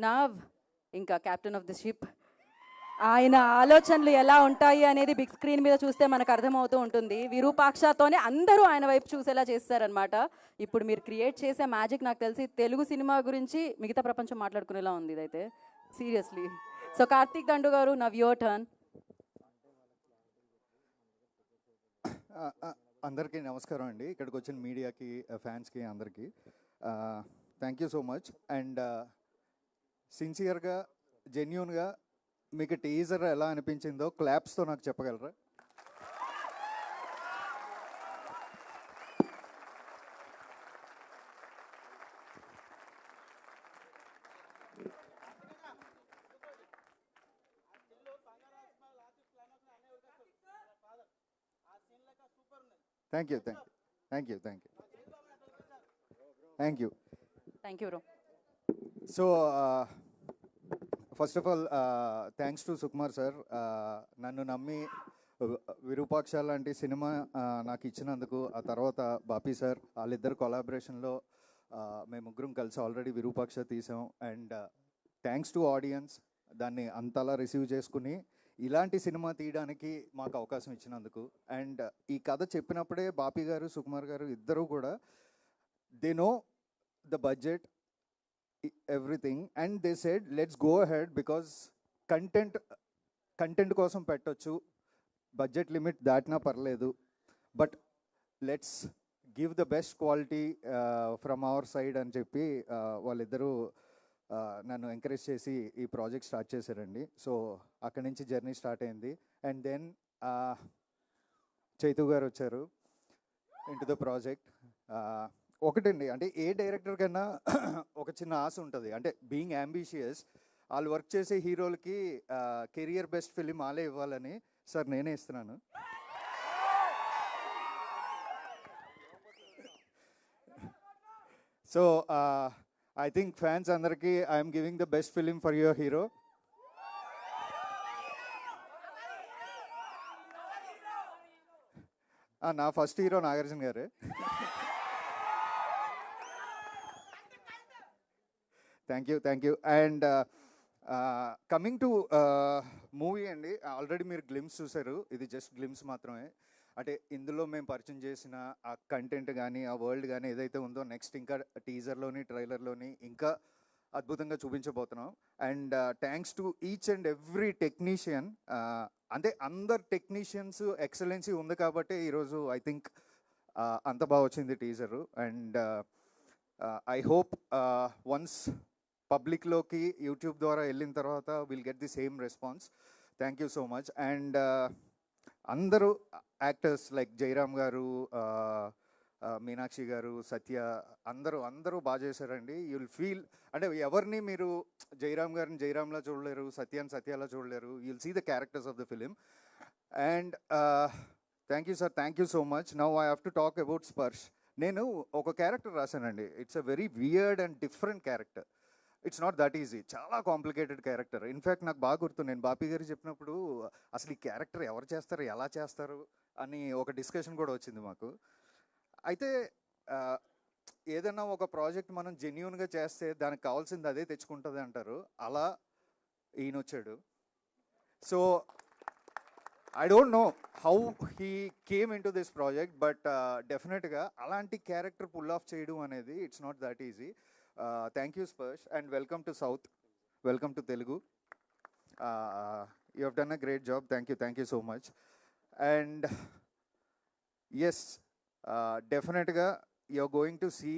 Now ఇంకా captain of the ship. ఆయన ఆలోచనలు ఎలా ఉంటాయి అనేది బిగ్ స్క్రీన్ మీద చూస్తే మనకు అర్థమవుతూ ఉంటుంది. విరూపాక్షతోనే అందరూ ఆయన వైపు చూసేలా చేస్తారనమాట. ఇప్పుడు మీరు క్రియేట్ చేసే మ్యాజిక్ నాకు తెలిసి తెలుగు సినిమా గురించి మిగతా ప్రపంచం మాట్లాడుకునేలా ఉంది ఇదైతే, సీరియస్లీ. సో కార్తీక్ దండు గారు, నవ్ యువర్ టర్న్. అందరికీ నమస్కారం అండి, ఇక్కడికి వచ్చిన మీడియాకి, ఫ్యాన్స్కి అందరికీ thank you so much. And సిన్సియర్గా, జెన్యూన్గా మీకు టీజర్ ఎలా అనిపించిందో క్లాప్స్తో నాకు చెప్పగలరా? Thank you, thank you, thank you, thank you, thank you. Thank you bro. So first of all thanks to Sukumar sir, నన్ను నమ్మి విరూపాక్ష లాంటి సినిమా నాకు ఇచ్చినందుకు. ఆ తర్వాత బాపీ సార్, వాళ్ళిద్దరు కొలాబరేషన్లో మేము ముగ్గురం కలిసి ఆల్రెడీ విరూపాక్ష తీసాం. అండ్ థ్యాంక్స్ టు ఆడియన్స్, దాన్ని అంతలా రిసీవ్ చేసుకుని ఇలాంటి సినిమా తీయడానికి మాకు అవకాశం ఇచ్చినందుకు. అండ్ ఈ కథ చెప్పినప్పుడే బాపీ గారు, సుకుమార్ గారు ఇద్దరు కూడా they know the budget, everything, and they said let's go ahead because content కోసం పెట్టొచ్చు, బడ్జెట్ లిమిట్ దాటినా పర్లేదు, but let's give the best quality from our side అని చెప్పి వాళ్ళిద్దరూ నన్ను ఎంకరేజ్ చేసి ఈ ప్రాజెక్ట్ స్టార్ట్ చేశారండి. సో అక్కడి నుంచి జర్నీ స్టార్ట్ అయింది. అండ్ దెన్ చైతు గారు వచ్చారు ఇంటు ద ప్రాజెక్ట్. ఒకటండి, అంటే ఏ డైరెక్టర్ కన్నా ఒక చిన్న ఆశ ఉంటుంది, అంటే బీయింగ్ అంబిషియస్. వాళ్ళు వర్క్ చేసే హీరోలకి కెరియర్ బెస్ట్ ఫిలిం వాళ్ళే ఇవ్వాలని. సార్ నేనే ఇస్తున్నాను. సో ఐ థింక్ ఫ్యాన్స్ అందరికీ I'm giving the best film for your hero. నా ఫస్ట్ హీరో నాగార్జున గారే. Thank you, thank you. And coming to movie అండి, ఆల్రెడీ మీరు గ్లిమ్స్ చూసారు, ఇది జస్ట్ గ్లిమ్స్ మాత్రమే. అంటే ఇందులో మేము పరిచయం చేసిన ఆ కంటెంట్ కానీ, ఆ వరల్డ్ కానీ ఏదైతే ఉందో, నెక్స్ట్ ఇంకా టీజర్లోని, ట్రైలర్లోని ఇంకా అద్భుతంగా చూపించబోతున్నాం. And thanks to each and every technician. అంటే అందరు టెక్నీషియన్స్ ఎక్సలెన్సీ ఉంది కాబట్టి ఈరోజు ఐ థింక్ అంత బాగా వచ్చింది teaser. And I hope once పబ్లిక్లోకి యూట్యూబ్ ద్వారా వెళ్ళిన తర్వాత will get the same response. Thank you so much. And అందరూ యాక్టర్స్ లైక్ జయరామ్ గారు, మీనాక్షి గారు, సత్య, అందరూ బాగా చేశారండి. యుల్ ఫీల్, అంటే ఎవరిని మీరు జయరామ్ గారిని జయరామ్లా చూడలేరు, సత్యాన్ని సత్యాలా చూడలేరు. You'll see the characters of the film. And thank you sir, thank you so much. Now I have to talk about Sparsh. నేను ఒక క్యారెక్టర్ రాశానండి. It's a very weird and different character. It's not that easy, చాలా complicated character. In fact నాకు బాగా గుర్తు, నేను బాపీ గారు చెప్పినప్పుడు అసలు ఈ క్యారెక్టర్ ఎవరు చేస్తారు, ఎలా చేస్తారు అని ఒక డిస్కషన్ కూడా వచ్చింది మాకు. అయితే ఏదైనా ఒక ప్రాజెక్ట్ మనం జెన్యూన్గా చేస్తే దానికి కావాల్సింది అదే తెచ్చుకుంటుంది అంటారు. అలా ఈయన వచ్చాడు. So I don't know how he came into this project, but డెఫినెట్గా అలాంటి క్యారెక్టర్ పుల్ ఆఫ్ చేయడం అనేది it's not that easy. Thank you Sparsh, and welcome to south, welcome to Telugu. You have done a great job. Thank you so much. And yes, డెఫినెట్గా you're going to see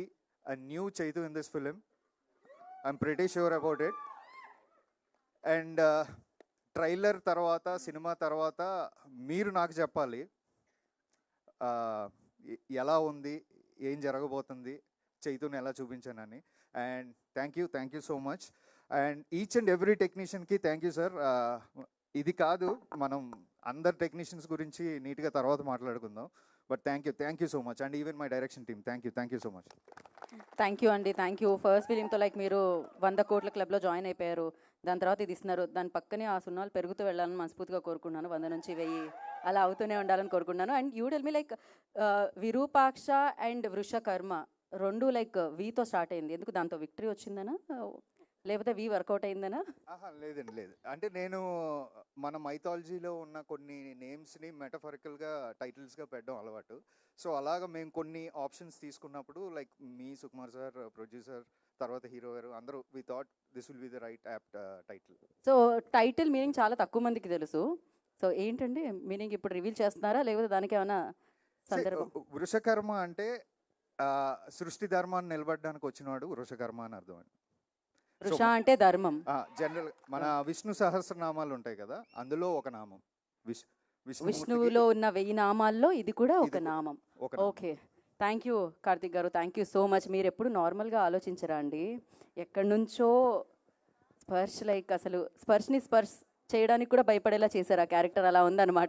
a new Chaitu in this film. I'm pretty sure about it. And trailer తర్వాత, cinema తర్వాత మీరు నాకు చెప్పాలి ఎలా ఉంది, ఏం జరగబోతుంది, చైతుని ఎలా చూపించానని. And thank you so much. And each and every టెక్నీషియన్కి థ్యాంక్ యూ సార్. ఇది కాదు, మనం అందరు టెక్నీషియన్స్ గురించి నీట్గా తర్వాత మాట్లాడుకుందాం. But thank you so much. And even my direction team, thank you so much. Thank you అండి, థ్యాంక్ యూ. ఫస్ట్ ఫిలింతో లైక్ మీరు 100 కోట్ల క్లబ్లో జాయిన్ అయిపోయారు, దాని తర్వాత ఇది ఇస్తున్నారు, దాని పక్కనే ఆ సున్నాలు పెరుగుతూ వెళ్ళాలని మనస్ఫూర్తిగా కోరుకున్నాను. 100 నుంచి 1000 అలా అవుతూనే ఉండాలని కోరుకున్నాను. And you tell me like Virupaksha and Vrushakarma రెండు లైక్ వీతో స్టార్ట్ అయింది, ఎందుకు దాంతో విక్టరీ వచ్చిందనా? లేకపోతే వి వర్కౌట్ అయిందనా? ఆహా, లేదండి, లేదు. అంటే నేను మన మైథాలజీలో ఉన్న కొన్ని నేమ్స్ని మెటఫరికల్గా టైటిల్స్గా పెట్టడం అలవాటు. సో అలాగా మేము కొన్ని ఆప్షన్స్ తీసుకున్నప్పుడు లైక్ మీ సుకుమార్ సార్, ప్రొడ్యూసర్, తర్వాత హీరో గారు అందరూ we thought this will be the right apt title. So title meaning చాలా తక్కువ మందికి తెలుసు. సో ఏంటండి మీనింగ్ ఇప్పుడు రివీల్ చేస్తున్నారా లేకపోతే దానికి ఏమైనా సందర్భం? వృషకర్మ అంటే సృష్టి ధర్మాన్ని నిలబడడానికి వచ్చినవాడు వృషకర్మ అని అర్థం అండి. వృష అంటే ధర్మం. జనరల్ మన విష్ణు సహస్రనామాలు ఉంటాయి కదా, అందులో ఒక నామం విష్ణువులో ఉన్న 1000 నామాల్లో ఇది కూడా ఒక నామం. ఒక నామం. ఓకే, థ్యాంక్ యూ కార్తిక్ గారు, థ్యాంక్ యూ సో మచ్. మీరు ఎప్పుడు నార్మల్గా ఆలోచించరా అండి? ఎక్కడి నుంచో స్పర్శ్, లైక్ అసలు స్పర్శ్ చేయడానికి కూడా భయపడేలా చేశారు. ఆ క్యారెక్టర్ అలా ఉందన్నమాట.